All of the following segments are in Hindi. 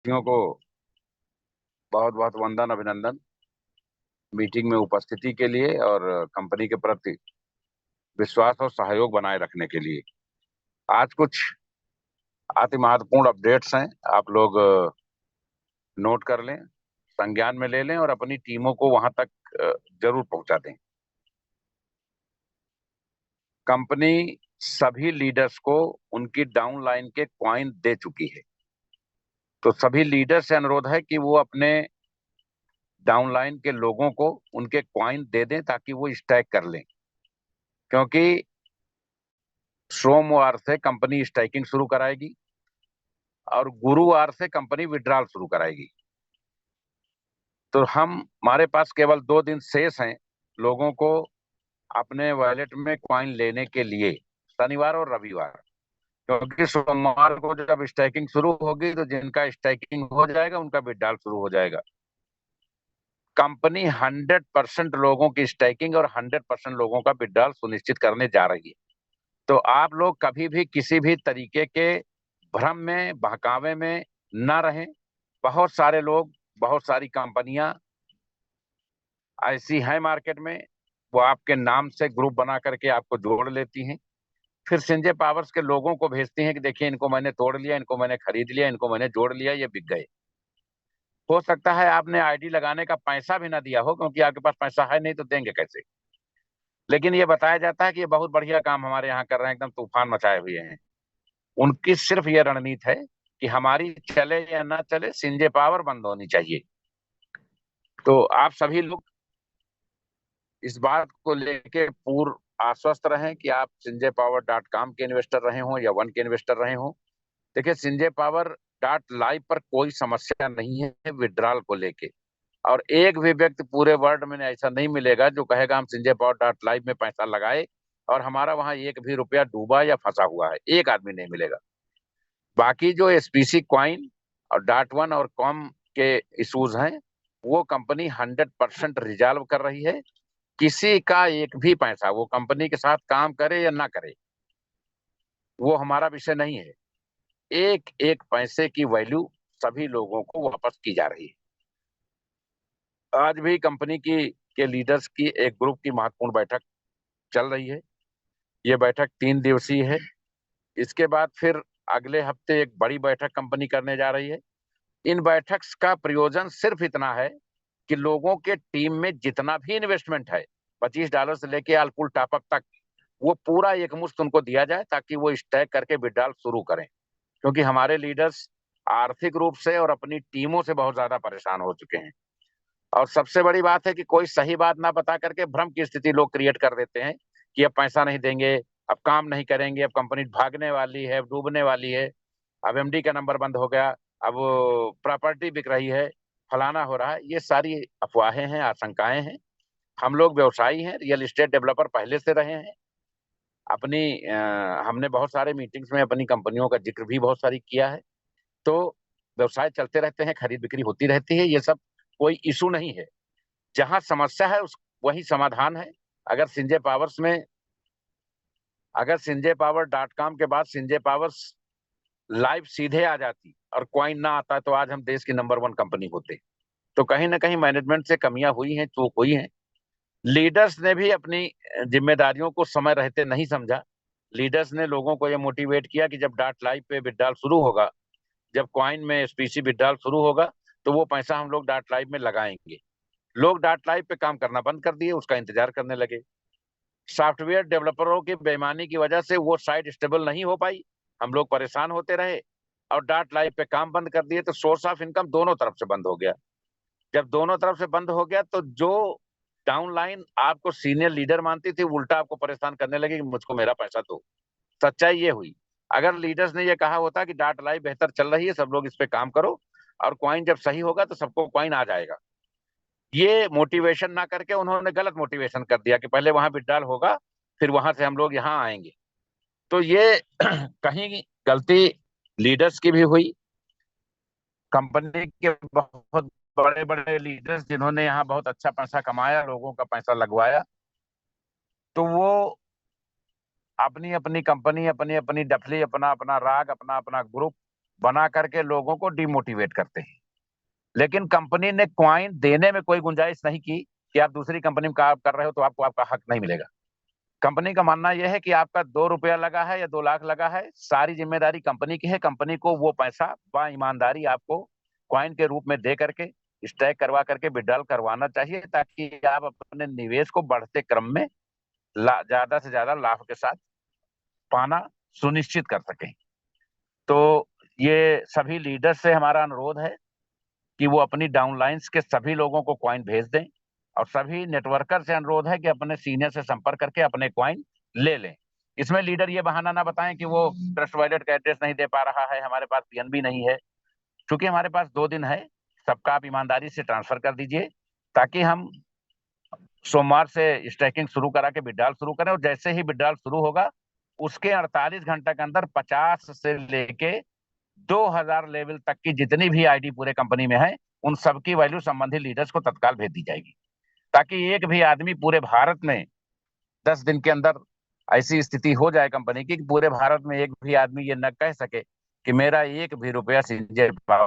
साथियों को बहुत बहुत वंदन अभिनंदन मीटिंग में उपस्थिति के लिए और कंपनी के प्रति विश्वास और सहयोग बनाए रखने के लिए। आज कुछ अति महत्वपूर्ण अपडेट्स हैं, आप लोग नोट कर लें, संज्ञान में ले लें और अपनी टीमों को वहां तक जरूर पहुंचा दें। कंपनी सभी लीडर्स को उनकी डाउन लाइन के कॉइन दे चुकी है, तो सभी लीडर से अनुरोध है कि वो अपने डाउनलाइन के लोगों को उनके कॉइन दे दें ताकि वो स्टैक कर लें, क्योंकि सोमवार से कंपनी स्टैकिंग शुरू कराएगी और गुरुवार से कंपनी विड्रॉल शुरू कराएगी। तो हमारे पास केवल 2 दिन शेष हैं लोगों को अपने वॉलेट में कॉइन लेने के लिए, शनिवार और रविवार, क्योंकि सोमवार को जब स्टैकिंग शुरू होगी तो जिनका स्टैकिंग हो जाएगा उनका विड्रॉल शुरू हो जाएगा। कंपनी 100% लोगों की स्टैकिंग और 100% लोगों का विड्रॉल सुनिश्चित करने जा रही है। तो आप लोग कभी भी किसी भी तरीके के भ्रम में, बहकावे में न रहें। बहुत सारे लोग, बहुत सारी कंपनियां ऐसी हैं मार्केट में, वो आपके नाम से ग्रुप बना करके आपको जोड़ लेती हैं, फिर संजय पावर्स के लोगों को भेजती हैं कि देखिए इनको मैंने तोड़ लिया, इनको मैंने खरीद लिया, इनको मैंने जोड़ लिया, ये बिक गए। हो सकता है आपने आईडी लगाने का पैसा भी ना दिया हो, क्योंकि आपके पास पैसा है नहीं तो देंगे कैसे। लेकिन ये बताया जाता है कि ये बहुत बढ़िया काम हमारे यहाँ कर रहे हैं, एकदम तूफान मचाए हुए हैं। उनकी सिर्फ ये रणनीति है कि हमारी चले या ना चले, संजय पावर बंद होनी चाहिए। तो आप सभी लोग इस बात को लेके पूर्ण आश्वस्त रहें कि आप sanjaypower.com के इन्वेस्टर रहे हों या वन के इन्वेस्टर रहे हों। देखिए, sanjaypower.live पर कोई समस्या नहीं है विड्रॉल को लेके, और एक भी व्यक्ति पूरे वर्ल्ड में ऐसा नहीं मिलेगा जो कहेगा हम sanjaypower.live में पैसा लगाए और हमारा वहां एक भी रुपया डूबा या फंसा हुआ है। एक आदमी नहीं मिलेगा। बाकी जो एसपीसी क्वाइन और .1 और कॉम के इश्यूज हैं, वो कंपनी 100% रिजॉल्व कर रही है। किसी का एक भी पैसा, वो कंपनी के साथ काम करे या ना करे, वो हमारा विषय नहीं है। एक एक पैसे की वैल्यू सभी लोगों को वापस की जा रही है। आज भी कंपनी की के लीडर्स की एक ग्रुप की महत्वपूर्ण बैठक चल रही है। ये बैठक 3 दिवसीय है। इसके बाद फिर अगले हफ्ते एक बड़ी बैठक कंपनी करने जा रही है। इन बैठक का प्रयोजन सिर्फ इतना है कि लोगों के टीम में जितना भी इन्वेस्टमेंट है, $25 से लेके अल्कुल टॉपअप तक, वो पूरा एक मुश्त उनको दिया जाए ताकि वो स्टैक करके विड्रॉल शुरू करें। क्योंकि हमारे लीडर्स आर्थिक रूप से और अपनी टीमों से बहुत ज्यादा परेशान हो चुके हैं। और सबसे बड़ी बात है कि कोई सही बात ना बता करके भ्रम की स्थिति लोग क्रिएट कर देते हैं कि अब पैसा नहीं देंगे, अब काम नहीं करेंगे, अब कंपनी भागने वाली है, अब डूबने वाली है, अब एमडी का नंबर बंद हो गया, अब प्रॉपर्टी बिक रही है, फलाना हो रहा है। ये सारी अफवाहें हैं, आशंकाएं हैं। हम लोग व्यवसायी हैं, रियल एस्टेट डेवलपर पहले से रहे हैं। हमने बहुत सारे मीटिंग्स में अपनी कंपनियों का जिक्र भी बहुत सारी किया है। तो व्यवसाय चलते रहते हैं, खरीद बिक्री होती रहती है, ये सब कोई इशू नहीं है। जहां समस्या है उस वही समाधान है। अगर संजय पावर्स में अगर sanjaypower.com के बाद संजय पावर्स लाइव सीधे आ जाती और कॉइन ना आता तो आज हम देश की नंबर 1 कंपनी होते। तो कहीं ना कहीं मैनेजमेंट से कमियां हुई हैं, चूक हुई हैं। लीडर्स ने भी अपनी जिम्मेदारियों को समय रहते नहीं समझा। लीडर्स ने लोगों को यह मोटिवेट किया कि जब डॉट लाइव पे विड्रॉल शुरू होगा, जब कॉइन में एसपीसी विड्रॉल शुरू होगा, तो वो पैसा हम लोग डॉट लाइव में लगाएंगे। लोग डॉट लाइव पे काम करना बंद कर दिए, उसका इंतजार करने लगे। सॉफ्टवेयर डेवलपरों की बेईमानी की वजह से वो साइट स्टेबल नहीं हो पाई, हम लोग परेशान होते रहे और डॉट लाइव पे काम बंद कर दिए, तो सोर्स ऑफ इनकम दोनों तरफ से बंद हो गया। जब दोनों तरफ से बंद हो गया तो जो डाउनलाइन आपको सीनियर लीडर मानती थी, उल्टा आपको परेशान करने लगी कि मुझको मेरा पैसा दो। सच्चाई ये हुई। अगर लीडर्स ने ये कहा होता कि डॉट लाइव बेहतर चल रही है, सब लोग इस पे काम करो और क्वाइन जब सही होगा तो सबको क्वाइन आ जाएगा, ये मोटिवेशन ना करके उन्होंने गलत मोटिवेशन कर दिया कि पहले वहां विड्रॉल होगा, फिर वहां से हम लोग यहाँ आएंगे। तो ये कहीं गलती लीडर्स की भी हुई। कंपनी के बहुत बड़े बड़े लीडर्स जिन्होंने यहाँ बहुत अच्छा पैसा कमाया, लोगों का पैसा लगवाया, तो वो अपनी अपनी कंपनी, अपनी अपनी डफली, अपना अपना राग, अपना अपना ग्रुप बना करके लोगों को डिमोटिवेट करते हैं। लेकिन कंपनी ने क्वाइन देने में कोई गुंजाइश नहीं की कि आप दूसरी कंपनी में काम कर रहे हो तो आपको आपका हक नहीं मिलेगा। कंपनी का मानना यह है कि आपका 2 रुपया लगा है या 2 लाख लगा है, सारी जिम्मेदारी कंपनी की है। कंपनी को वो पैसा ईमानदारी आपको क्वाइन के रूप में दे करके स्टैक करवा करके विड्रॉल करवाना चाहिए, ताकि आप अपने निवेश को बढ़ते क्रम में ज्यादा से ज्यादा लाभ के साथ पाना सुनिश्चित कर सकें। तो ये सभी लीडर से हमारा अनुरोध है कि वो अपनी डाउनलाइंस के सभी लोगों को क्वाइन भेज दें, और सभी नेटवर्कर से अनुरोध है कि अपने सीनियर से संपर्क करके अपने क्वाइन ले लें। इसमें लीडर ये बहाना ना बताएं कि वो ट्रस्ट वॉलेट का एड्रेस नहीं दे पा रहा है, हमारे पास पीएनबी नहीं है। क्योंकि हमारे पास 2 दिन है, सबका आप ईमानदारी से ट्रांसफर कर दीजिए, ताकि हम सोमवार से स्टैकिंग शुरू करा के विड्रॉल शुरू करें। और जैसे ही विड्रॉल शुरू होगा उसके 48 घंटे के अंदर 50 से लेके 2000 लेवल तक की जितनी भी आईडी पूरे कंपनी में है, उन सबकी वैल्यू संबंधित लीडर्स को तत्काल भेज दी जाएगी, ताकि एक भी आदमी पूरे भारत में 10 दिन के अंदर ऐसी स्थिति हो जाए कंपनी की कि पूरे भारत में एक भी आदमी ये न कह सके कि मेरा एक भी रुपया संजय पावर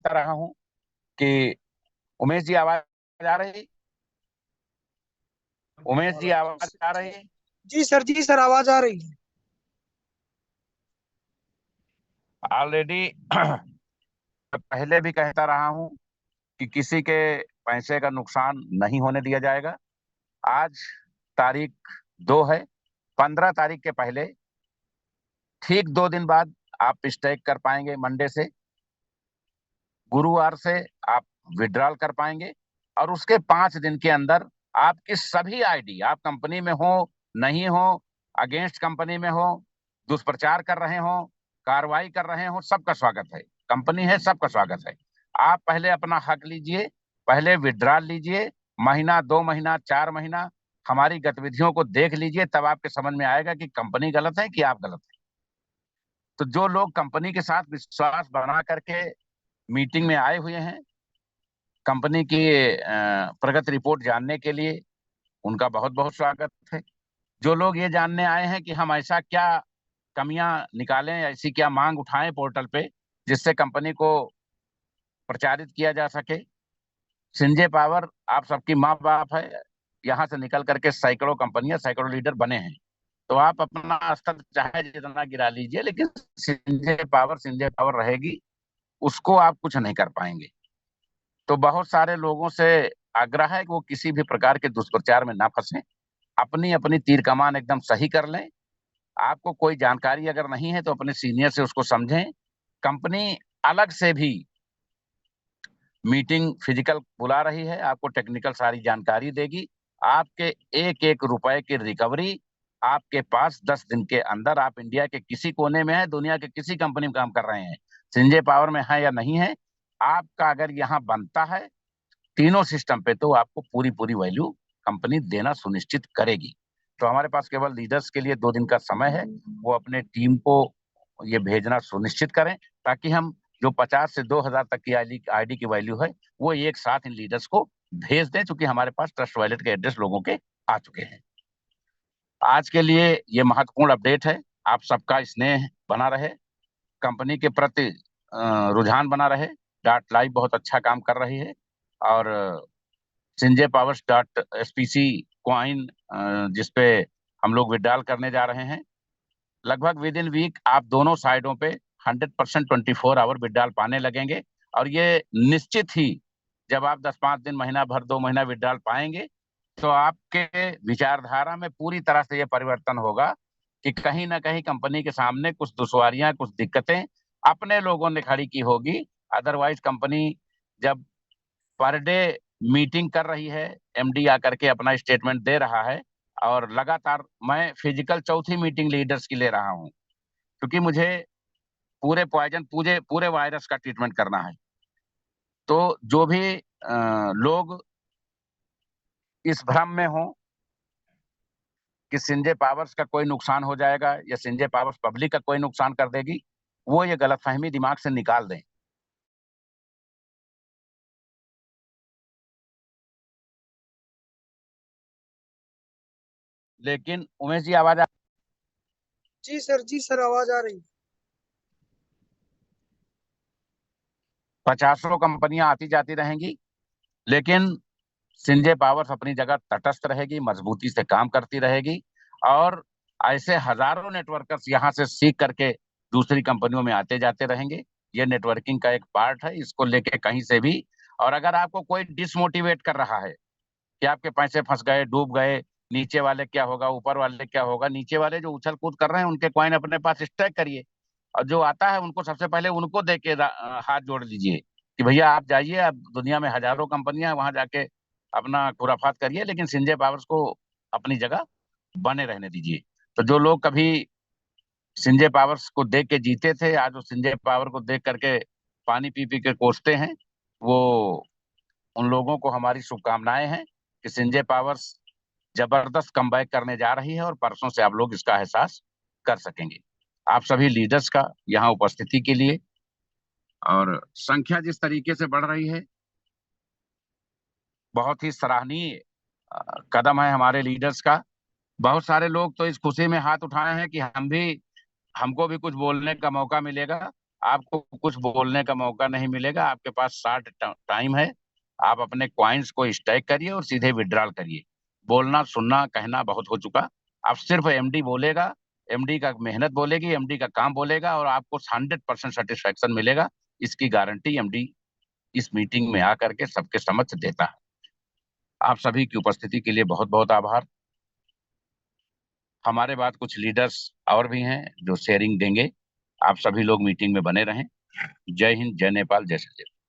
रहा हूं कि उमेश जी आवाज आ रही? उमेश जी आवाज आ रही? जी सर आवाज आ रही है। ऑलरेडी पहले भी कहता रहा हूं कि किसी के पैसे का नुकसान नहीं होने दिया जाएगा। आज तारीख 2 है। 15 तारीख के पहले ठीक 2 दिन बाद आप स्टेक कर पाएंगे। मंडे से गुरुवार से आप विड्रॉल कर पाएंगे, और उसके 5 दिन के अंदर आपकी सभी आईडी, आप कंपनी में हो नहीं हो, अगेंस्ट कंपनी में हो, दुष्प्रचार कर रहे हो, कार्रवाई कर रहे हो, सबका स्वागत है। कंपनी है, सबका स्वागत है। आप पहले अपना हक लीजिए, पहले विड्रॉल लीजिए, महीना 2 महीना 4 महीना हमारी गतिविधियों को देख लीजिए, तब आपके समझ में आएगा कि कंपनी गलत है कि आप गलत है। तो जो लोग कंपनी के साथ विश्वास बना करके मीटिंग में आए हुए हैं कंपनी की प्रगति रिपोर्ट जानने के लिए, उनका बहुत बहुत स्वागत है। जो लोग ये जानने आए हैं कि हम ऐसा क्या कमियां निकालें, ऐसी क्या मांग उठाएं पोर्टल पे जिससे कंपनी को प्रचारित किया जा सके। संजय पावर आप सबकी माँ बाप है। यहाँ से निकल करके सैकड़ों कंपनियां, सैकड़ों लीडर बने हैं। तो आप अपना स्तर चाहे जितना गिरा लीजिए, लेकिन संजय पावर रहेगी, उसको आप कुछ नहीं कर पाएंगे। तो बहुत सारे लोगों से आग्रह है कि वो किसी भी प्रकार के दुष्प्रचार में ना फंसे, अपनी अपनी तीर कमान एकदम सही कर लें। आपको कोई जानकारी अगर नहीं है तो अपने सीनियर से उसको समझें। कंपनी अलग से भी मीटिंग फिजिकल बुला रही है, आपको टेक्निकल सारी जानकारी देगी। आपके एक एक रुपए की रिकवरी आपके पास 10 दिन के अंदर, आप इंडिया के किसी कोने में है, दुनिया के किसी कंपनी में काम कर रहे हैं, संजय पावर में है या नहीं है, आपका अगर यहाँ बनता है तीनों सिस्टम पे, तो आपको पूरी पूरी वैल्यू कंपनी देना सुनिश्चित करेगी। तो हमारे पास केवल लीडर्स के लिए 2 दिन का समय है, वो अपने टीम को ये भेजना सुनिश्चित करें, ताकि हम जो 50 से 2000 तक की आईडी की वैल्यू है वो एक साथ इन लीडर्स को भेज दें, क्योंकि हमारे पास ट्रस्ट वॉलेट के एड्रेस लोगों के आ चुके हैं। आज के लिए ये महत्वपूर्ण अपडेट है। आप सबका स्नेह बना रहे, कंपनी के प्रति रुझान बना रहे। डॉट लाइव बहुत अच्छा काम कर रही है, और Sanjay powers dot SPC coin जिसपे हम लोग विड्रॉल करने जा रहे हैं, लगभग विद इन वीक आप दोनों साइडों पे 100% 24 आवर विड्रॉल पाने लगेंगे। और ये निश्चित ही जब आप 10-5 दिन, महीना भर, 2 महीना विड्रॉल पाएंगे, तो आपके विचारधारा में पूरी तरह से ये परिवर्तन होगा कि कहीं ना कहीं कंपनी के सामने कुछ दुश्वारियां, कुछ दिक्कतें अपने लोगों ने खड़ी की होगी। अदरवाइज कंपनी जब पर डे मीटिंग कर रही है, एमडी आकर के अपना स्टेटमेंट दे रहा है, और लगातार मैं फिजिकल चौथी मीटिंग लीडर्स की ले रहा हूं, क्योंकि मुझे पूरे पॉइजन, पूरे पूरे वायरस का ट्रीटमेंट करना है। तो जो भी लोग इस भ्रम में हो कि संजय पावर्स का कोई नुकसान हो जाएगा या संजय पावर्स पब्लिक का कोई नुकसान कर देगी, वो ये गलतफहमी दिमाग से निकाल दें। लेकिन उमेश जी आवाज जी सर आवाज आ रही है। पचासों कंपनियां आती जाती रहेंगी, लेकिन संजय पावर्स अपनी जगह तटस्थ रहेगी, मजबूती से काम करती रहेगी। और ऐसे हजारों नेटवर्कर्स यहाँ से सीख करके दूसरी कंपनियों में आते जाते रहेंगे। ये नेटवर्किंग का एक पार्ट है, इसको लेके कहीं से भी। और अगर आपको कोई डिसमोटिवेट कर रहा है कि आपके पैसे फंस गए, डूब गए, नीचे वाले क्या होगा, ऊपर वाले क्या होगा, नीचे वाले जो उछल कूद कर रहे हैं उनके कॉइन अपने पास स्टैक करिए। और जो आता है उनको सबसे पहले उनको दे के हाथ जोड़ लीजिए कि भैया आप जाइए, आप दुनिया में हजारों कंपनियां हैं, वहां जाके अपना खुराफात करिए, लेकिन संजय पावर्स को अपनी जगह बने रहने दीजिए। तो जो लोग कभी संजय पावर्स को देख के जीते थे, आज वो संजय पावर को देख करके पानी पी पी के कोसते हैं। वो उन लोगों को हमारी शुभकामनाएं हैं कि संजय पावर्स जबरदस्त कमबैक करने जा रही है और परसों से आप लोग इसका एहसास कर सकेंगे। आप सभी लीडर्स का यहाँ उपस्थिति के लिए, और संख्या जिस तरीके से बढ़ रही है, बहुत ही सराहनीय कदम है हमारे लीडर्स का। बहुत सारे लोग तो इस खुशी में हाथ उठाए हैं कि हमको भी कुछ बोलने का मौका मिलेगा। आपको कुछ बोलने का मौका नहीं मिलेगा, आपके पास शार्ट टाइम है। आप अपने क्वाइंस को स्टैक करिए और सीधे विड्रॉल करिए। बोलना सुनना कहना बहुत हो चुका। अब सिर्फ एमडी बोलेगा, एमडी का मेहनत बोलेगी, एमडी का काम बोलेगा, और आपको 100% सेटिस्फेक्शन मिलेगा। इसकी गारंटी एमडी इस मीटिंग में आकर के सबके समक्ष देता है। आप सभी की उपस्थिति के लिए बहुत बहुत आभार। हमारे बाद कुछ लीडर्स और भी हैं जो शेयरिंग देंगे। आप सभी लोग मीटिंग में बने रहें। जय हिंद, जय नेपाल, जय श्री देव।